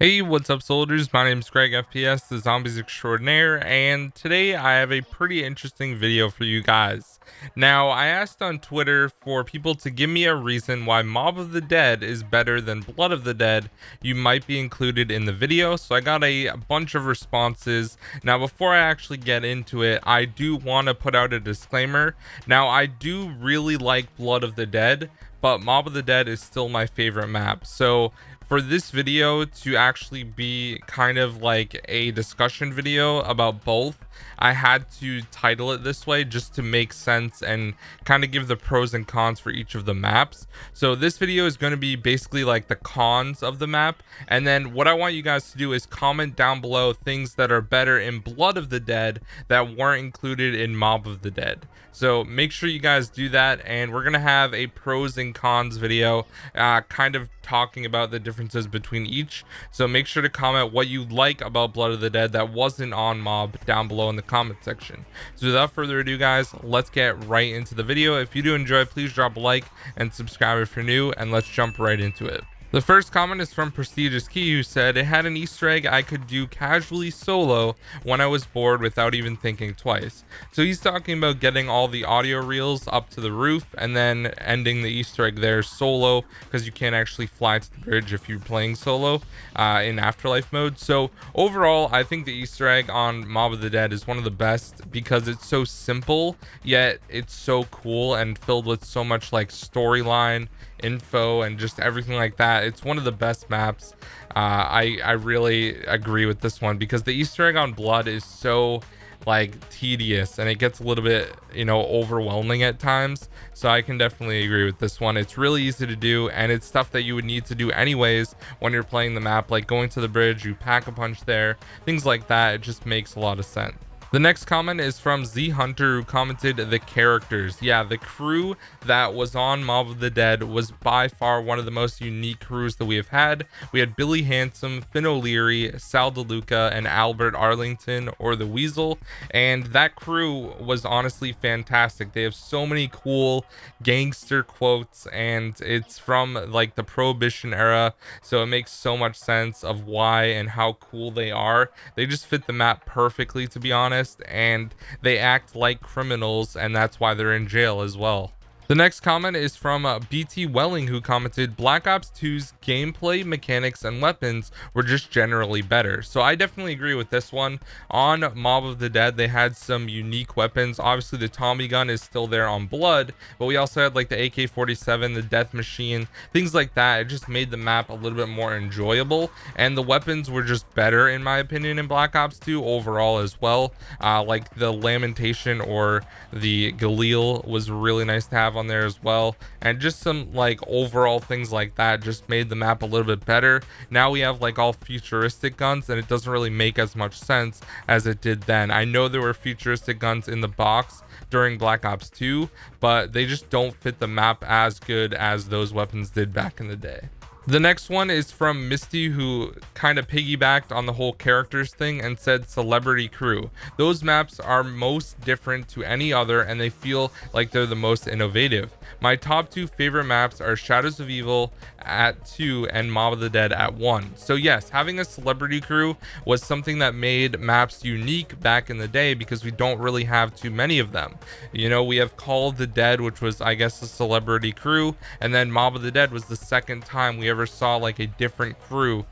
Hey, what's up, soldiers? My name is GregFPS, the Zombies Extraordinaire, and today I have a pretty interesting video for you guys. Now, I asked on Twitter for people to give me a reason why Mob of the Dead is better than Blood of the Dead. You might be included in the video, so I got a bunch of responses. Now, before I actually get into it, I do want to put out a disclaimer. Now, I do really like Blood of the Dead, but Mob of the Dead is still my favorite map. So for this video to actually be kind of like a discussion video about both, I had to title it this way just to make sense and kind of give the pros and cons for each of the maps. So this video is going to be basically like the cons of the map, and then what I want you guys to do is comment down below things that are better in Blood of the Dead that weren't included in Mob of the Dead. So make sure you guys do that, and we're gonna have a pros and cons video kind of talking about the differences between each. So make sure to comment what you like about Blood of the Dead that wasn't on Mob down below in the comment section. So without further ado, guys, let's get right into the video. If you do enjoy, please drop a like and subscribe if you're new, and let's jump right into it. The first comment is from Prestigious Key, who said, "It had an Easter egg I could do casually solo when I was bored without even thinking twice." So he's talking about getting all the audio reels up to the roof and then ending the Easter egg there solo, because you can't actually fly to the bridge if you're playing solo in Afterlife mode. So overall, I think the Easter egg on Mob of the Dead is one of the best because it's so simple, yet it's so cool and filled with so much like storyline, info, and just everything like that. It's one of the best maps. I really agree with this one because the Easter egg on Blood is so like tedious and it gets a little bit, overwhelming at times. So I can definitely agree with this one. It's really easy to do, and it's stuff that you would need to do anyways when you're playing the map, like going to the bridge, you pack a punch there, things like that. It just makes a lot of sense. The next comment is from Z Hunter, who commented, "The characters. Yeah, the crew that was on Mob of the Dead was by far one of the most unique crews that we have had. We had Billy Handsome, Finn O'Leary, Sal DeLuca, and Albert Arlington, or the Weasel, and that crew was honestly fantastic. They have so many cool gangster quotes, and it's from like the Prohibition era, so it makes so much sense of why and how cool they are. They just fit the map perfectly, to be honest, and they act like criminals, and that's why they're in jail as well." The next comment is from BT Welling, who commented, "Black Ops 2's gameplay, mechanics, and weapons were just generally better." So I definitely agree with this one. On Mob of the Dead, they had some unique weapons. Obviously, the Tommy gun is still there on Blood, but we also had like the AK-47, the Death Machine, things like that. It just made the map a little bit more enjoyable, and the weapons were just better, in my opinion, in Black Ops 2 overall as well. Like the Lamentation or the Galil was really nice to have on there as well, and just some like overall things like that just made the map a little bit better. Now we have like all futuristic guns, and it doesn't really make as much sense as it did then. I know there were futuristic guns in the box during Black Ops 2, but they just don't fit the map as good as those weapons did back in the day. The next one is from Misty, who kind of piggybacked on the whole characters thing and said celebrity crew. Those maps are most different to any other, and they feel like they're the most innovative. My top two favorite maps are Shadows of Evil at 2 and Mob of the Dead at 1. So yes, having a celebrity crew was something that made maps unique back in the day because we don't really have too many of them. We have Call of the Dead, which was, I guess, a celebrity crew, and then Mob of the Dead was the second time we ever saw like a different crew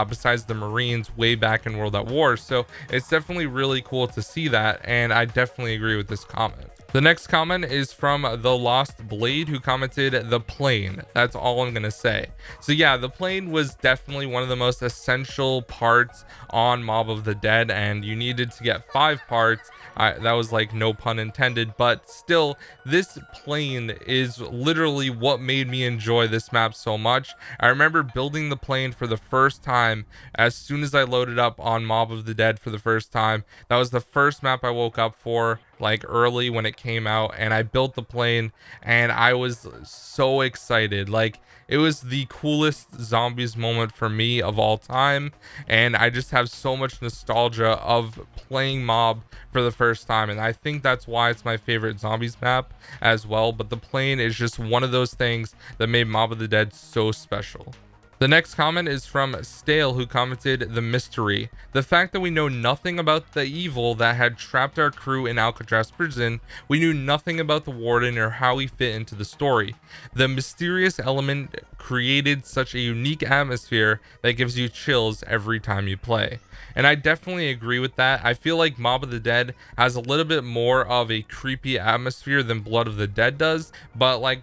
besides the Marines way back in World at War. So it's definitely really cool to see that, and I definitely agree with this comment. The next comment is from The Lost Blade, who commented, "The plane. That's all I'm gonna say." So yeah, the plane was definitely one of the most essential parts on Mob of the Dead, and you needed to get 5 parts. That was like no pun intended, but still, this plane is literally what made me enjoy this map so much. I remember building the plane for the first time as soon as I loaded up on Mob of the Dead for the first time. That was the first map I woke up for, like early when it came out, and I built the plane, and I was so excited. Like, it was the coolest zombies moment for me of all time, and I just have so much nostalgia of playing Mob for the first time, and I think that's why it's my favorite zombies map as well. But the plane is just one of those things that made Mob of the Dead so special. The next comment is from Stale, who commented, "The mystery. The fact that we know nothing about the evil that had trapped our crew in Alcatraz prison, we knew nothing about the warden or how he fit into the story. The mysterious element created such a unique atmosphere that gives you chills every time you play." And I definitely agree with that. I feel like Mob of the Dead has a little bit more of a creepy atmosphere than Blood of the Dead does, but like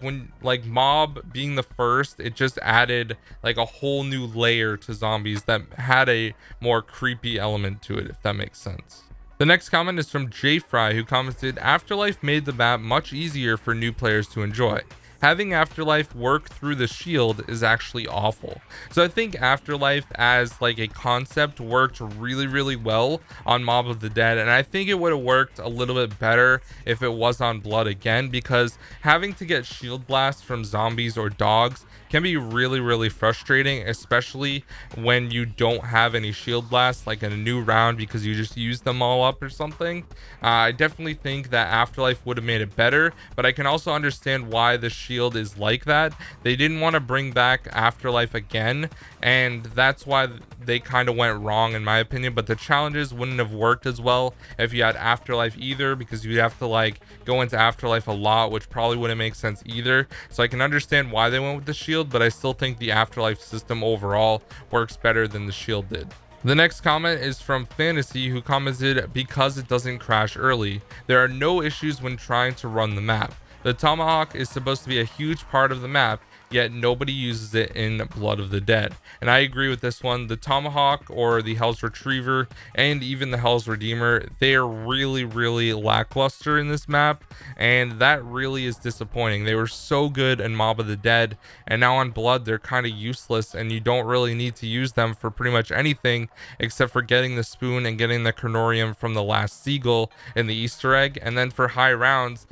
Mob being the first, it just added like a whole new layer to zombies that had a more creepy element to it, if that makes sense. The next comment is from JFry, who commented, "Afterlife made the map much easier for new players to enjoy. Having Afterlife work through the shield is actually awful." So I think Afterlife as like a concept worked really well on Mob of the Dead, and I think it would have worked a little bit better if it was on Blood again, because having to get shield blasts from zombies or dogs can be really frustrating, especially when you don't have any shield blasts like in a new round because you just used them all up or something. I definitely think that Afterlife would have made it better, but I can also understand why the shield is like that. They didn't want to bring back Afterlife again, and that's why they kind of went wrong in my opinion. But the challenges wouldn't have worked as well if you had Afterlife either, because you'd have to like go into Afterlife a lot, which probably wouldn't make sense either. So I can understand why they went with the shield, but I still think the Afterlife system overall works better than the shield did. The next comment is from Fantasy, who commented, "Because it doesn't crash early. There are no issues when trying to run the map. The Tomahawk is supposed to be a huge part of the map, yet nobody uses it in Blood of the Dead." And I agree with this one. The Tomahawk, or the Hell's Retriever, and even the Hell's Redeemer, they are really lackluster in this map, and that really is disappointing. They were so good in Mob of the Dead, and now on Blood they're kind of useless, and you don't really need to use them for pretty much anything except for getting the spoon and getting the Carnorium from the last seagull in the Easter egg. And then for high rounds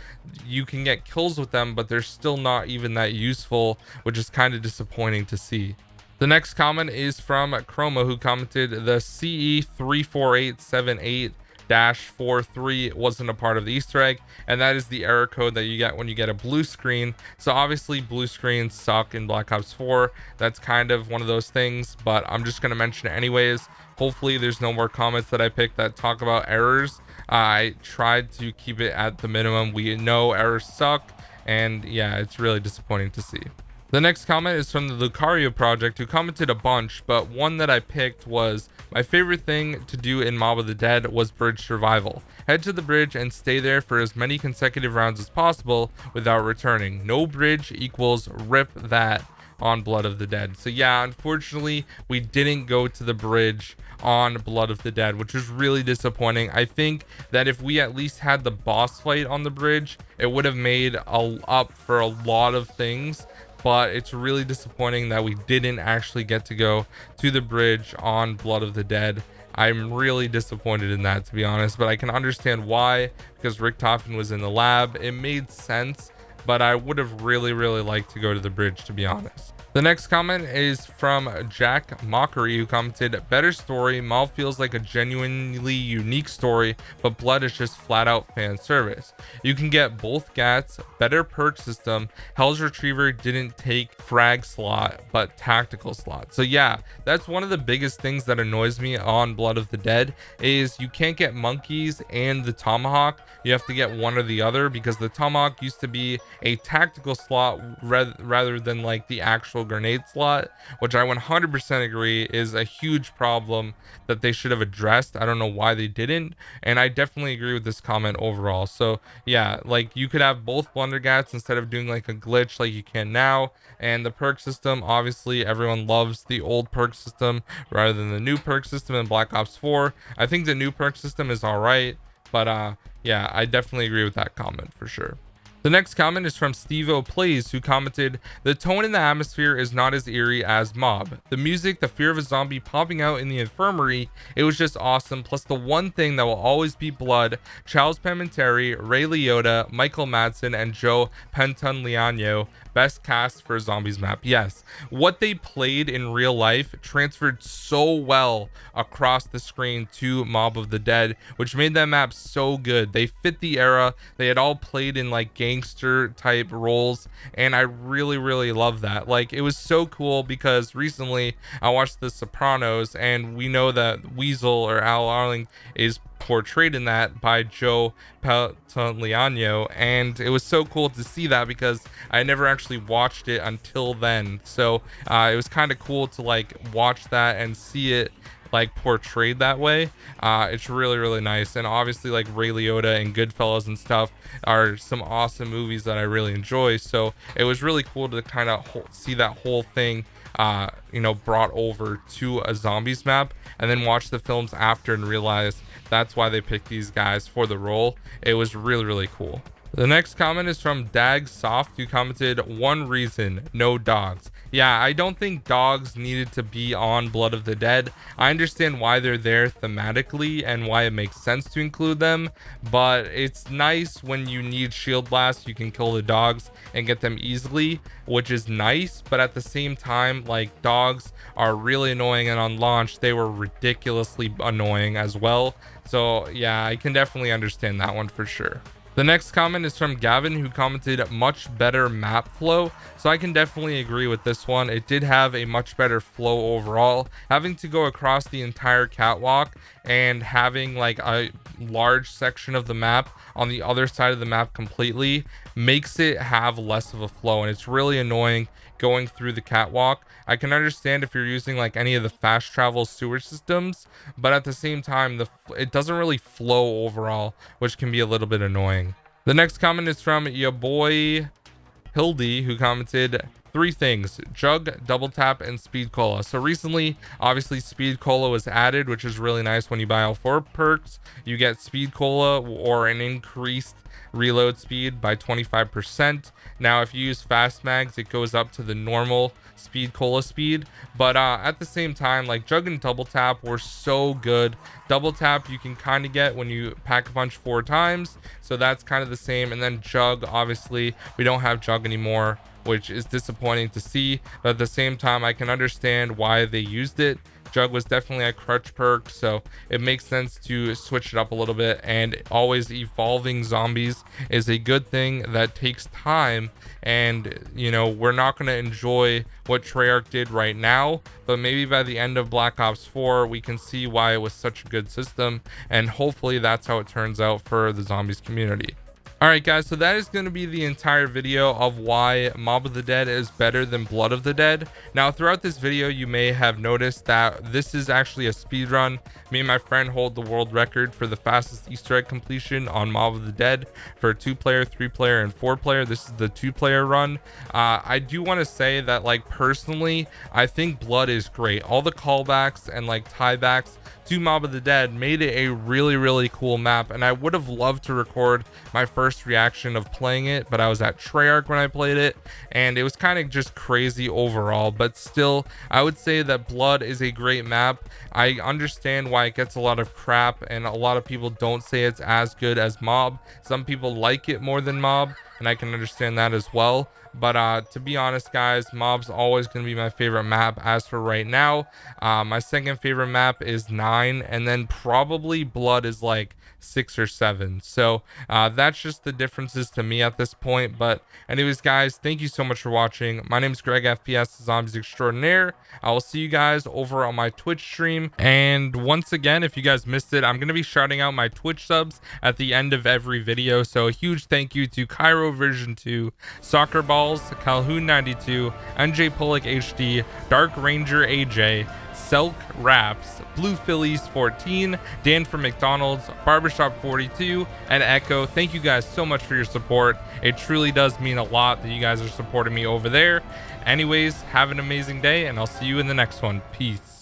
you can get kills with them, but they're still not even that useful, which is kind of disappointing to see. The next comment is from Chroma, who commented, "The CE34878-43 wasn't a part of the Easter egg," and that is the error code that you get when you get a blue screen. So obviously blue screens suck in Black Ops 4. That's kind of one of those things, but I'm just going to mention it anyways. Hopefully there's no more comments that I picked that talk about errors. I tried to keep it at the minimum. We know errors suck, and yeah, it's really disappointing to see. The next comment is from the Lucario Project, who commented a bunch, but one that I picked was, "My favorite thing to do in Mob of the Dead was bridge survival. Head to the bridge and stay there for as many consecutive rounds as possible without returning. No bridge equals rip that on Blood of the Dead." So yeah, unfortunately we didn't go to the bridge on Blood of the Dead, which was really disappointing. I think that if we at least had the boss fight on the bridge, it would have made up for a lot of things, but it's really disappointing that we didn't actually get to go to the bridge on Blood of the Dead. I'm really disappointed in that, to be honest, but I can understand why, because Richtofen was in the lab. It made sense, but I would have really liked to go to the bridge, to be honest. The next comment is from Jack Mockery, who commented, "Better story. Mob feels like a genuinely unique story, but Blood is just flat out fan service. You can get both gats, better perk system. Hell's Retriever didn't take frag slot, but tactical slot." So yeah, that's one of the biggest things that annoys me on Blood of the Dead, is you can't get monkeys and the Tomahawk. You have to get one or the other, because the Tomahawk used to be a tactical slot rather than like the actual grenade slot, which I 100% agree is a huge problem that they should have addressed. I don't know why they didn't, and I definitely agree with this comment overall. So yeah, like you could have both blundergats instead of doing like a glitch like you can now. And the perk system, obviously everyone loves the old perk system rather than the new perk system in Black Ops 4. I think the new perk system is all right, but yeah, I definitely agree with that comment for sure. The next comment is from Stevo Plays, who commented, "The tone in the atmosphere is not as eerie as Mob. The music, the fear of a zombie popping out in the infirmary, it was just awesome. Plus the one thing that will always be Blood, Charles Pimenteri, Ray Liotta, Michael Madsen, and Joe Pantoliano. Best cast for a zombies map." Yes, what they played in real life transferred so well across the screen to Mob of the Dead, which made that map so good. They fit the era. They had all played in like games gangster type roles, and I really love that. Like, it was so cool because recently I watched The Sopranos, and we know that Weasel or Al Arling is portrayed in that by Joe Pantoliano, and it was so cool to see that because I never actually watched it until then. So it was kind of cool to like watch that and see it like portrayed that way. It's really nice, and obviously like Ray Liotta and Goodfellas and stuff are some awesome movies that I really enjoy. So it was really cool to kind of see that whole thing brought over to a zombies map, and then watch the films after and realize that's why they picked these guys for the role. It was really cool. The next comment is from Dag Soft, who commented, "One reason, no dogs." Yeah, I don't think dogs needed to be on Blood of the Dead. I understand why they're there thematically and why it makes sense to include them, but it's nice when you need shield blasts, you can kill the dogs and get them easily, which is nice. But at the same time, like, dogs are really annoying, and on launch they were ridiculously annoying as well. So yeah, I can definitely understand that one for sure. The next comment is from Gavin, who commented, "Much better map flow." So I can definitely agree with this one. It did have a much better flow overall. Having to go across the entire catwalk and having like a large section of the map on the other side of the map completely makes it have less of a flow, and it's really annoying going through the catwalk. I can understand if you're using like any of the fast travel sewer systems, but at the same time it doesn't really flow overall, which can be a little bit annoying. The next comment is from your boy Hildy, who commented, "Three things: Chug, double tap, and speed cola." So recently, obviously, speed cola was added, which is really nice. When you buy all 4 perks, you get speed cola or an increased reload speed by 25%. Now if you use fast mags, it goes up to the normal speed cola speed, but at the same time, like, Chug and double tap were so good. Double tap you can kind of get when you pack a punch 4 times, so that's kind of the same. And then Chug, obviously we don't have Chug anymore, which is disappointing to see, but at the same time I can understand why they used it. Chug was definitely a crutch perk, so it makes sense to switch it up a little bit, and always evolving zombies is a good thing that takes time. And we're not going to enjoy what Treyarch did right now, but maybe by the end of Black Ops 4 we can see why it was such a good system, and hopefully that's how it turns out for the zombies community. Alright guys, so that is going to be the entire video of why Mob of the Dead is better than Blood of the Dead. Now throughout this video you may have noticed that this is actually a speed run. Me and my friend hold the world record for the fastest Easter egg completion on Mob of the Dead for 2-player, 3-player, and 4-player. This is the 2-player run. I do want to say that, like, personally, I think Blood is great. All the callbacks and like tiebacks to Mob of the Dead made it a really cool map, and I would have loved to record my first reaction of playing it, but I was at Treyarch when I played it, and it was kind of just crazy overall. But still, I would say that Blood is a great map. I understand why it gets a lot of crap, and a lot of people don't say it's as good as Mob. Some people like it more than Mob, and I can understand that as well. But to be honest guys, Mob's always going to be my favorite map as for right now. My second favorite map is 9, and then probably Blood is like 6 or 7. So that's just the differences to me at this point. But anyways guys, thank you so much for watching. My name is GregFPS, Zombies Extraordinaire. I will see you guys over on my Twitch stream. And once again, if you guys missed it, I'm going to be shouting out my Twitch subs at the end of every video. So a huge thank you to Cairo Version 2, Soccer Balls, Calhoun 92, NJ Pollock HD, Dark Ranger AJ, Selk Raps, Blue Phillies 14, Dan from McDonald's, Barbershop 42, and Echo. Thank you guys so much for your support. It truly does mean a lot that you guys are supporting me over there. Anyways, have an amazing day, and I'll see you in the next one. Peace.